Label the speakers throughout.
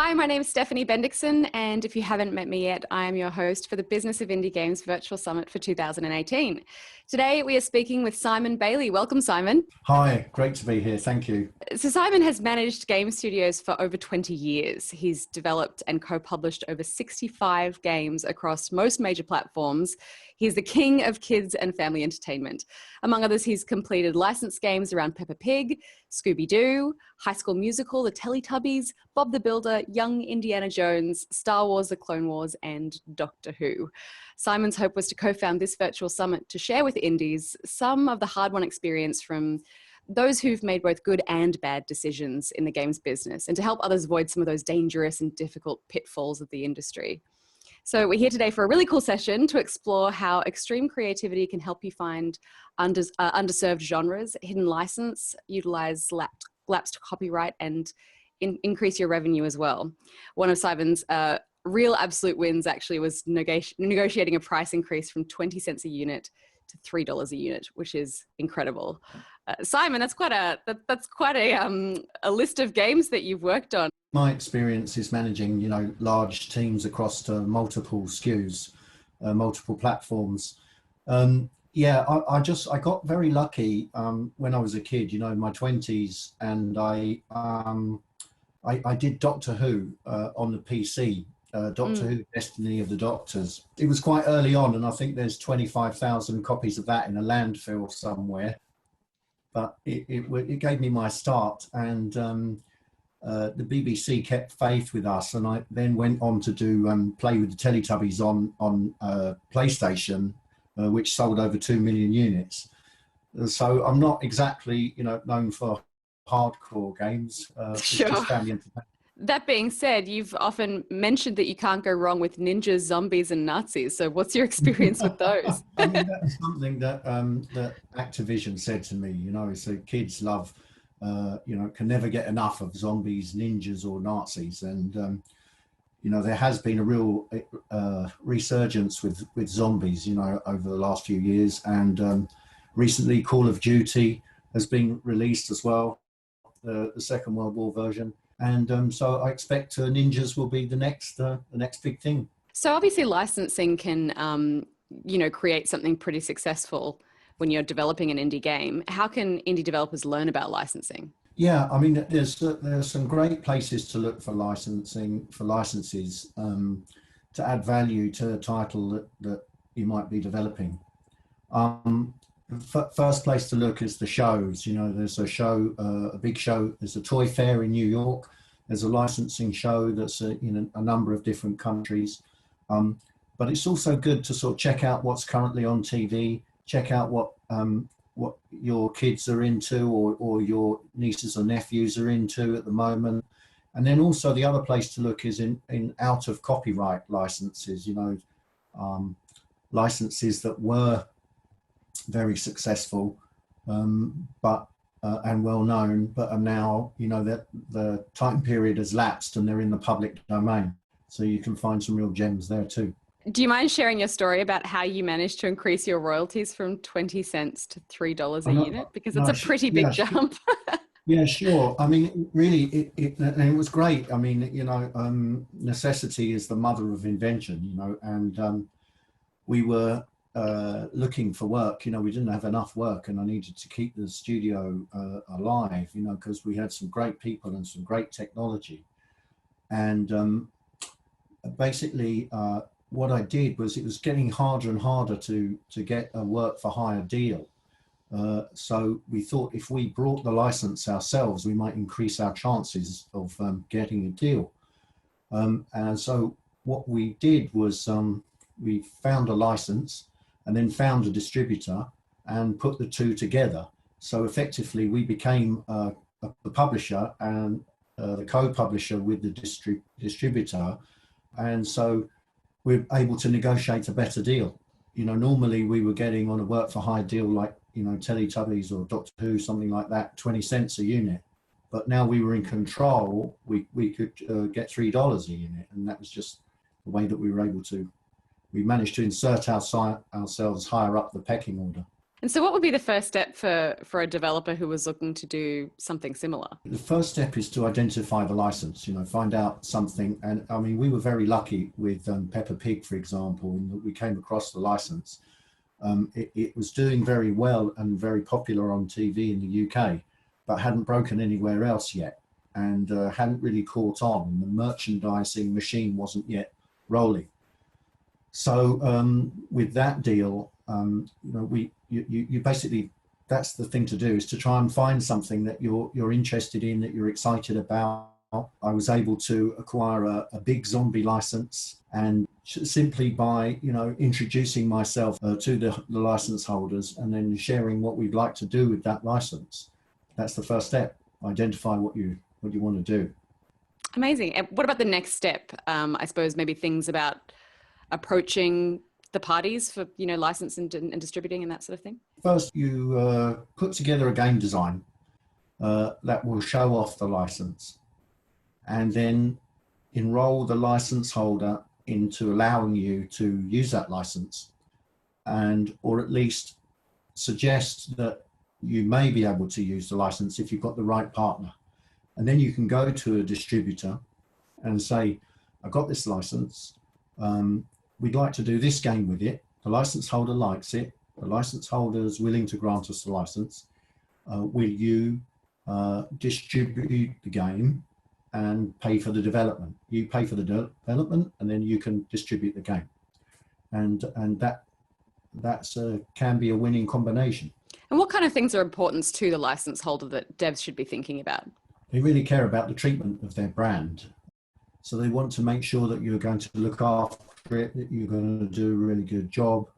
Speaker 1: Hi, my name is Stephanie Bendixson, and if you haven't met me yet, I am your host for the Business of Indie Games Virtual Summit for 2018. Today, we are speaking with Simon Bailey. Welcome, Simon.
Speaker 2: Hi, great to be here. Thank you.
Speaker 1: So Simon has managed game studios for over 20 years. He's developed and co-published over 65 games across most major platforms. He's the king of kids and family entertainment. Among others, he's completed licensed games around Peppa Pig, Scooby-Doo, High School Musical, The Teletubbies, Bob the Builder, Young Indiana Jones, Star Wars, The Clone Wars, and Doctor Who. Simon's hope was to co-found this virtual summit to share with indies some of the hard-won experience from those who've made both good and bad decisions in the games business, and to help others avoid some of those dangerous and difficult pitfalls of the industry. So we're here today for a really cool session to explore how extreme creativity can help you find underserved genres, hidden license, utilize lapsed copyright, and increase your revenue as well. One of Simon's real absolute wins actually was negotiating a price increase from 20 cents a unit to $3 a unit, which is incredible. Simon, that's quite a list of games that you've worked on.
Speaker 2: My experience is managing, large teams across multiple SKUs, multiple platforms. I got very lucky when I was a kid, in my 20s, and I did Doctor Who on the PC. Doctor Who, Destiny of the Doctors. It was quite early on, and I think there's 25,000 copies of that in a landfill somewhere. But it gave me my start, and the BBC kept faith with us, and I then went on to do Play with the Teletubbies on PlayStation, which sold over 2 million units. So I'm not exactly, known for hardcore games.
Speaker 1: Sure.
Speaker 2: It's just family entertainment.
Speaker 1: That being said, you've often mentioned that you can't go wrong with ninjas, zombies, and Nazis. So what's your experience with those?
Speaker 2: I mean, that's something that that Activision said to me, so kids love, can never get enough of zombies, ninjas, or Nazis. And, there has been a real resurgence with zombies, over the last few years. And recently Call of Duty has been released as well, the Second World War version. And so I expect ninjas will be the next big thing.
Speaker 1: So obviously licensing can, create something pretty successful when you're developing an indie game. How can indie developers learn about licensing?
Speaker 2: Yeah, I mean, there's some great places to look for licenses to add value to a title that you might be developing. First place to look is the shows. There's a show, a big show. There's a toy fair in New York. There's a licensing show that's in a number of different countries. But it's also good to sort of check out what's currently on TV, check out what your kids are into, or your nieces or nephews are into at the moment. And then also the other place to look is in out of copyright licenses, licenses that were very successful, but and well known, but are now, that the time period has lapsed and they're in the public domain. So you can find some real gems there too.
Speaker 1: Do you mind sharing your story about how you managed to increase your royalties from 20 cents to $3 a unit? Because it's a pretty big jump.
Speaker 2: Yeah, sure. I mean, really, it was great. I mean, necessity is the mother of invention, and we were looking for work. We didn't have enough work, and I needed to keep the studio alive, because we had some great people and some great technology. And basically, what I did was, it was getting harder and harder to get a work for hire deal. So we thought if we brought the license ourselves, we might increase our chances of getting a deal. And so what we did was we found a license and then found a distributor and put the two together. So effectively we became the publisher and the co-publisher with the distributor. And so we're able to negotiate a better deal. Normally we were getting on a work for hire deal like, Teletubbies or Doctor Who, something like that, 20 cents a unit. But now we were in control, we could get $3 a unit. And that was just the way that we were able to, we managed to insert ourselves higher up the pecking order.
Speaker 1: And so what would be the first step for a developer who was looking to do something similar?
Speaker 2: The first step is to identify the license, find out something. And I mean, we were very lucky with Peppa Pig, for example, in that we came across the license. It was doing very well and very popular on TV in the UK, but hadn't broken anywhere else yet, and hadn't really caught on. And the merchandising machine wasn't yet rolling. So with that deal, you basically, that's the thing to do, is to try and find something that you're interested in, that you're excited about. I was able to acquire a big zombie license, and simply by introducing myself to the license holders and then sharing what we'd like to do with that license. That's the first step. Identify what you want to do.
Speaker 1: Amazing. And what about the next step? I suppose maybe things about approaching the parties for license and distributing and that sort of thing.
Speaker 2: First, you put together a game design that will show off the license, and then enroll the license holder into allowing you to use that license, or at least suggest that you may be able to use the license if you've got the right partner. And then you can go to a distributor and say, I've got this license, we'd like to do this game with it. The license holder likes it. The license holder is willing to grant us the license. Will you distribute the game and pay for the development? You pay for the development, and then you can distribute the game. And that's can be a winning combination.
Speaker 1: And what kind of things are important to the license holder that devs should be thinking about?
Speaker 2: They really care about the treatment of their brand. So they want to make sure that you're going to look after it, that you're going to do a really good job.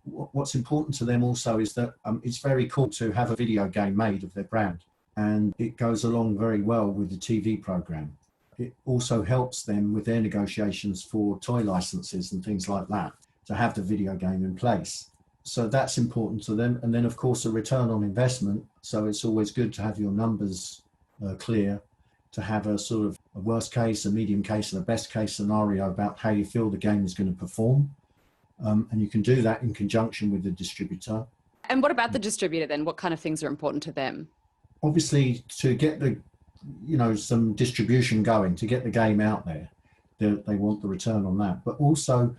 Speaker 2: What's important to them also is that it's very cool to have a video game made of their brand, and it goes along very well with the TV program. It also helps them with their negotiations for toy licenses and things like that, to have the video game in place. So that's important to them. And then, of course, a return on investment. So it's always good to have your numbers clear, to have a sort of a worst case, a medium case, and a best case scenario about how you feel the game is going to perform. And you can do that in conjunction with the distributor.
Speaker 1: And what about the distributor then? What kind of things are important to them?
Speaker 2: Obviously, to get the, some distribution going, to get the game out there, they want the return on that. But also,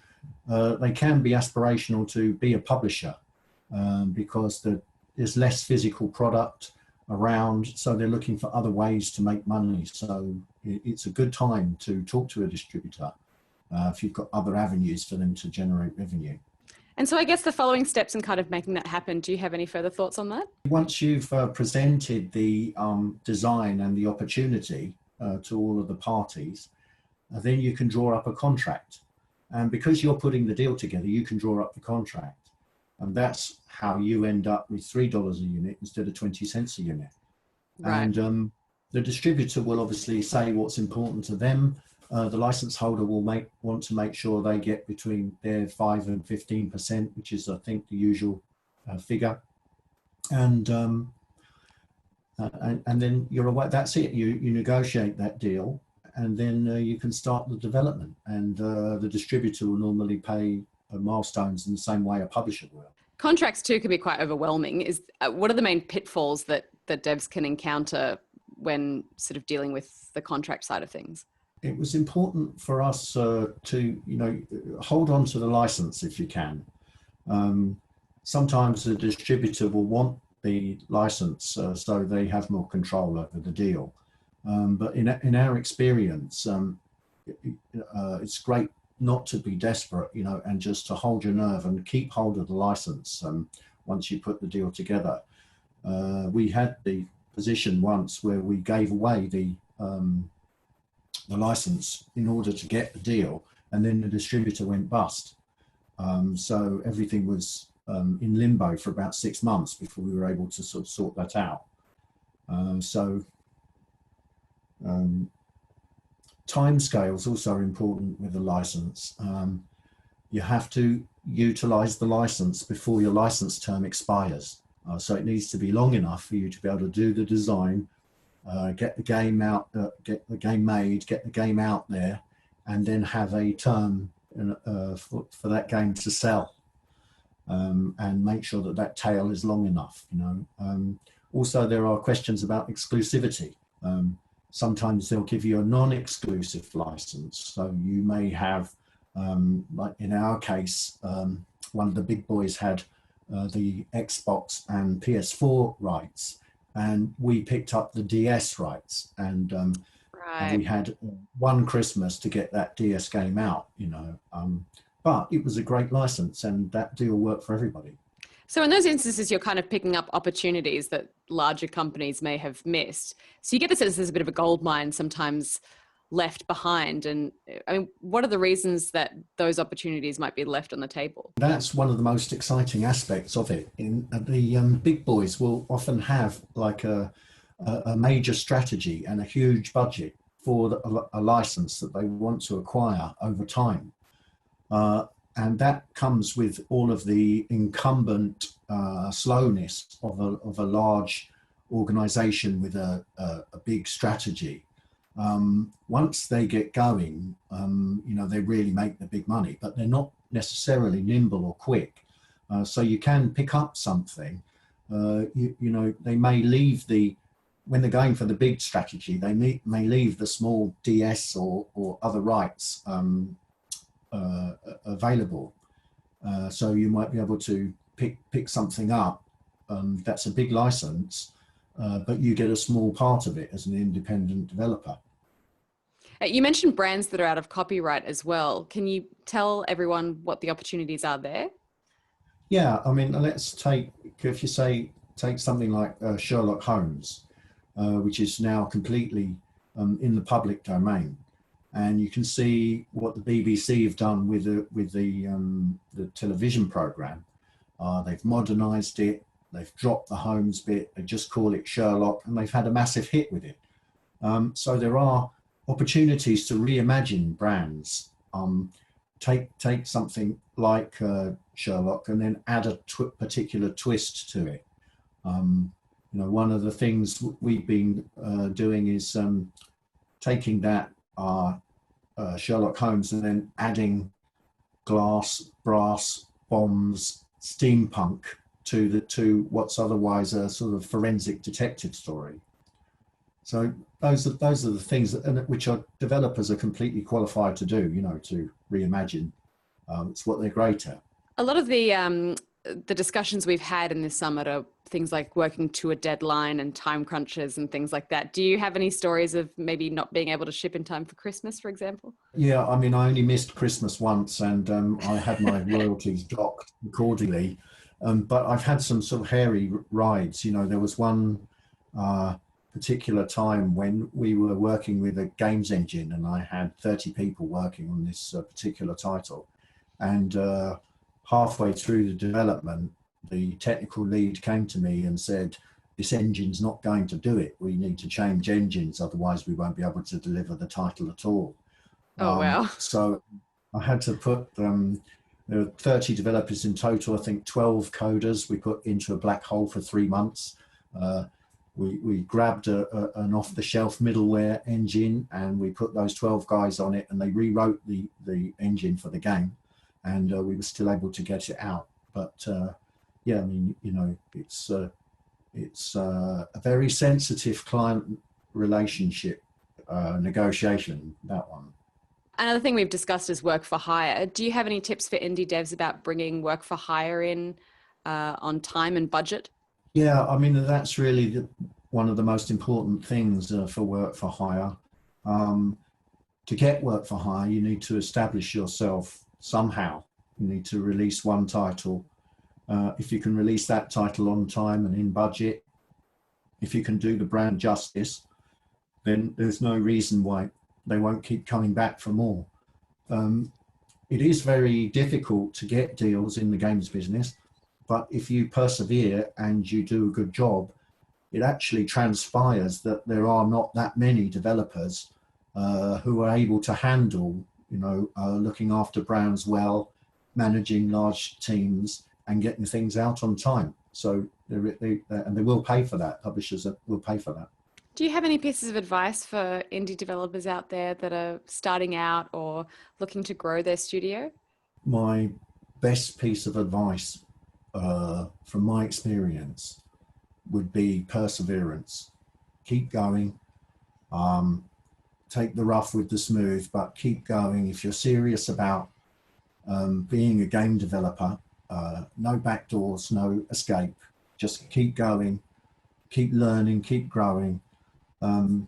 Speaker 2: they can be aspirational to be a publisher because there's less physical product around, so they're looking for other ways to make money. So it's a good time to talk to a distributor if you've got other avenues for them to generate revenue.
Speaker 1: And so I guess the following steps in kind of making that happen, do you have any further thoughts on that?
Speaker 2: Once you've presented the design and the opportunity to all of the parties, then you can draw up a contract. And because you're putting the deal together, you can draw up the contract. And that's how you end up with $3 a unit instead of 20 cents a unit. Right. And the distributor will obviously say what's important to them. The license holder will want to make sure they get between their 5 and 15%, which is, I think, the usual figure. And then you're away. That's it. You negotiate that deal, and then you can start the development. And the distributor will normally pay milestones in the same way a publisher will.
Speaker 1: Contracts too can be quite overwhelming. What are the main pitfalls that devs can encounter when sort of dealing with the contract side of things?
Speaker 2: It was important for us to, hold on to the license if you can. Sometimes the distributor will want the license so they have more control over the deal. But in our experience, it's great not to be desperate, and just to hold your nerve and keep hold of the license once you put the deal together. We had the position once where we gave away the license in order to get the deal, and then the distributor went bust. So everything was in limbo for about 6 months before we were able to sort of sort that out. Timescales also are important with the license. You have to utilize the license before your license term expires. So it needs to be long enough for you to be able to do the design, get the game out, get the game made, get the game out there, and then have a term for that game to sell. and make sure that that tail is long enough. Also, there are questions about exclusivity. Sometimes they'll give you a non-exclusive license. So you may have, like in our case, one of the big boys had the Xbox and PS4 rights, and we picked up the DS rights. And we had one Christmas to get that DS game out, but it was a great license, and that deal worked for everybody.
Speaker 1: So in those instances, you're kind of picking up opportunities that larger companies may have missed. So you get the sense there's a bit of a gold mine sometimes left behind. And I mean, what are the reasons that those opportunities might be left on the table?
Speaker 2: That's one of the most exciting aspects of it. The big boys will often have like a major strategy and a huge budget for a license that they want to acquire over time. And that comes with all of the incumbent slowness of a large organization with a big strategy. Once they get going, they really make the big money, but they're not necessarily nimble or quick. So you can pick up something. They may leave when they're going for the big strategy, they may leave the small DS or other rights available. So you might be able to pick something up that's a big license, but you get a small part of it as an independent developer.
Speaker 1: You mentioned brands that are out of copyright as well. Can you tell everyone what the opportunities are there?
Speaker 2: Yeah, I mean, let's take something like Sherlock Holmes, which is now completely in the public domain. And you can see what the BBC have done with the television program. They've modernized it. They've dropped the Holmes bit. They just call it Sherlock, and they've had a massive hit with it. So there are opportunities to reimagine brands. Take something like Sherlock, and then add a particular twist to it. One of the things we've been doing is taking that Sherlock Holmes and then adding glass, brass, bombs, steampunk to what's otherwise a sort of forensic detective story. So those are the things which our developers are completely qualified to do, to reimagine. It's what they're great at.
Speaker 1: A lot of the discussions we've had in this summit are things like working to a deadline and time crunches and things like that. Do you have any stories of maybe not being able to ship in time for Christmas, for example?
Speaker 2: Yeah, I mean, I only missed Christmas once, and I had my royalties docked accordingly. But I've had some sort of hairy rides. There was one particular time when we were working with a games engine, and I had 30 people working on this particular title. And halfway through the development, the technical lead came to me and said, "This engine's not going to do it. We need to change engines, otherwise we won't be able to deliver the title at all."
Speaker 1: Oh, wow.
Speaker 2: So I had to put, there were 30 developers in total, I think 12 coders we put into a black hole for 3 months. We grabbed an off-the-shelf middleware engine, and we put those 12 guys on it, and they rewrote the engine for the game, and we were still able to get it out. But yeah, I mean, it's a very sensitive client relationship negotiation, that one.
Speaker 1: Another thing we've discussed is work for hire. Do you have any tips for indie devs about bringing work for hire in on time and budget?
Speaker 2: Yeah, I mean, that's really one of the most important things for work for hire. To get work for hire, you need to establish yourself somehow. You need to release one title. If you can release that title on time and in budget, if you can do the brand justice, then there's no reason why they won't keep coming back for more. It is very difficult to get deals in the games business, but if you persevere and you do a good job, it actually transpires that there are not that many developers who are able to handle, looking after brands well, managing large teams, and getting things out on time. So they will pay for that. Publishers will pay for that.
Speaker 1: Do you have any pieces of advice for indie developers out there that are starting out or looking to grow their studio?
Speaker 2: My best piece of advice from my experience, would be perseverance. Keep going. Take the rough with the smooth, but keep going. If you're serious about being a game developer, no backdoors, no escape. Just keep going, keep learning, keep growing. One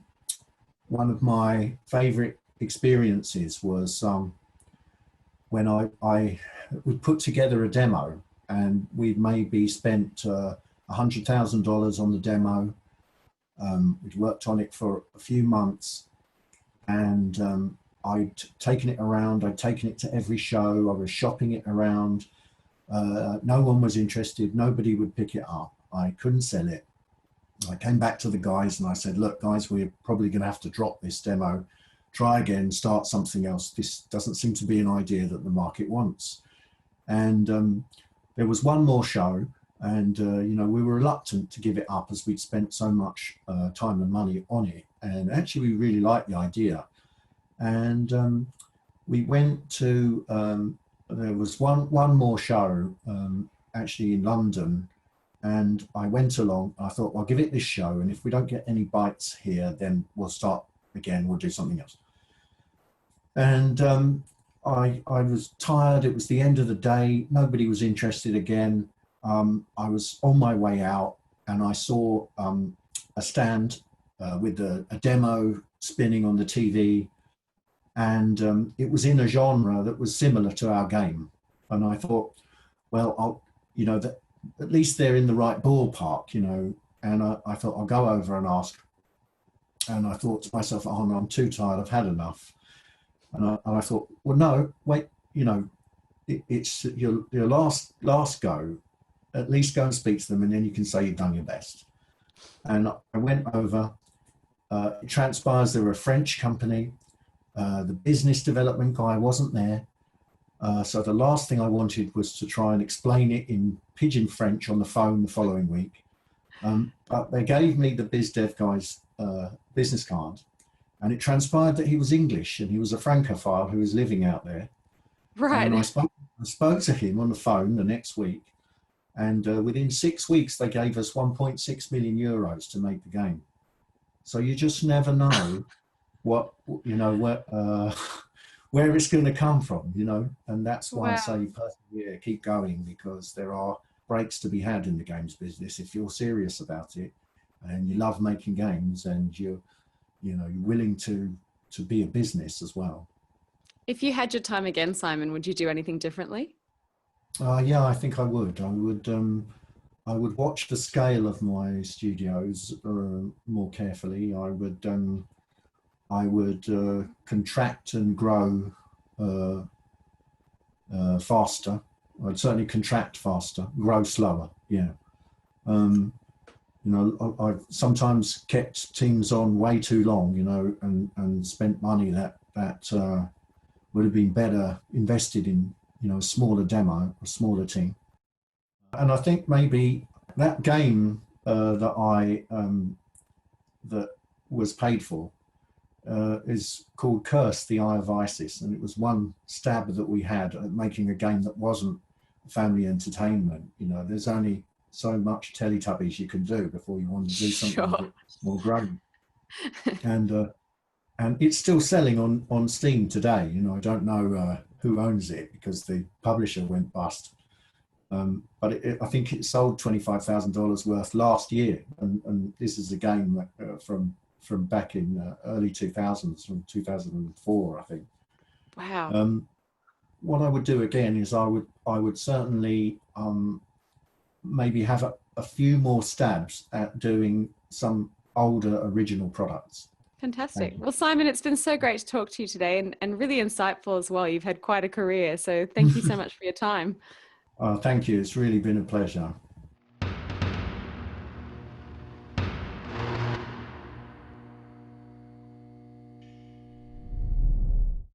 Speaker 2: of my favorite experiences was when we put together a demo, and we'd maybe spent $100,000 on the demo. We'd worked on it for a few months, and I'd taken it around. I'd taken it to every show. I was shopping it around. No one was interested. Nobody would pick it up. I couldn't sell it. I came back to the guys and I said, look, guys, we're probably going to have to drop this demo, try again, start something else. This doesn't seem to be an idea that the market wants. And there was one more show, and we were reluctant to give it up as we'd spent so much time and money on it. And actually, we really liked the idea. And we went to, there was one more show actually in London. And I went along, I thought, I'll give it this show. And if we don't get any bites here, then we'll start again, we'll do something else. And I was tired. It was the end of the day. Nobody was interested again. I was on my way out and I saw a stand with a demo spinning on the TV. And it was in a genre that was similar to our game. And I thought, well, at least they're in the right ballpark, and I thought I'll go over and ask. And I thought to myself, oh no, I'm too tired, I've had enough. And I thought, well, no, wait, it's your last go. At least go and speak to them, and then you can say you've done your best. And I went over. It transpires they were a French company. The business development guy wasn't there. So the last thing I wanted was to try and explain it in pidgin French on the phone the following week. But they gave me the biz dev guy's business card, and it transpired that he was English and he was a Francophile who was living out there.
Speaker 1: Right.
Speaker 2: And I spoke to him on the phone the next week, and within 6 weeks they gave us 1.6 million euros to make the game. So you just never know where it's going to come from, and that's why I say persevere, keep going, because there are breaks to be had in the games business if you're serious about it and you love making games and you're willing to be a business as well.
Speaker 1: If you had your time again, Simon, would you do anything differently?
Speaker 2: Yeah, I think I would. I would watch the scale of my studios more carefully. I would contract and grow faster. I'd certainly contract faster, grow slower. Yeah. I've sometimes kept teams on way too long, and spent money that would have been better invested in, a smaller demo, a smaller team. And I think maybe that game that was paid for, is called Curse, the Eye of Isis, and it was one stab that we had at making a game that wasn't family entertainment. There's only so much Teletubbies you can do before you want to do something a bit more grown. And it's still selling on Steam today. I don't know who owns it because the publisher went bust. But I think it sold $25,000 worth last year, and this is a game from back in early 2000s, from 2004, I think.
Speaker 1: Wow.
Speaker 2: What I would do again is I would certainly maybe have a few more stabs at doing some older original products.
Speaker 1: Fantastic. Well, Simon, it's been so great to talk to you today, and really insightful as well. You've had quite a career, so thank you so much for your time.
Speaker 2: Thank you. It's really been a pleasure.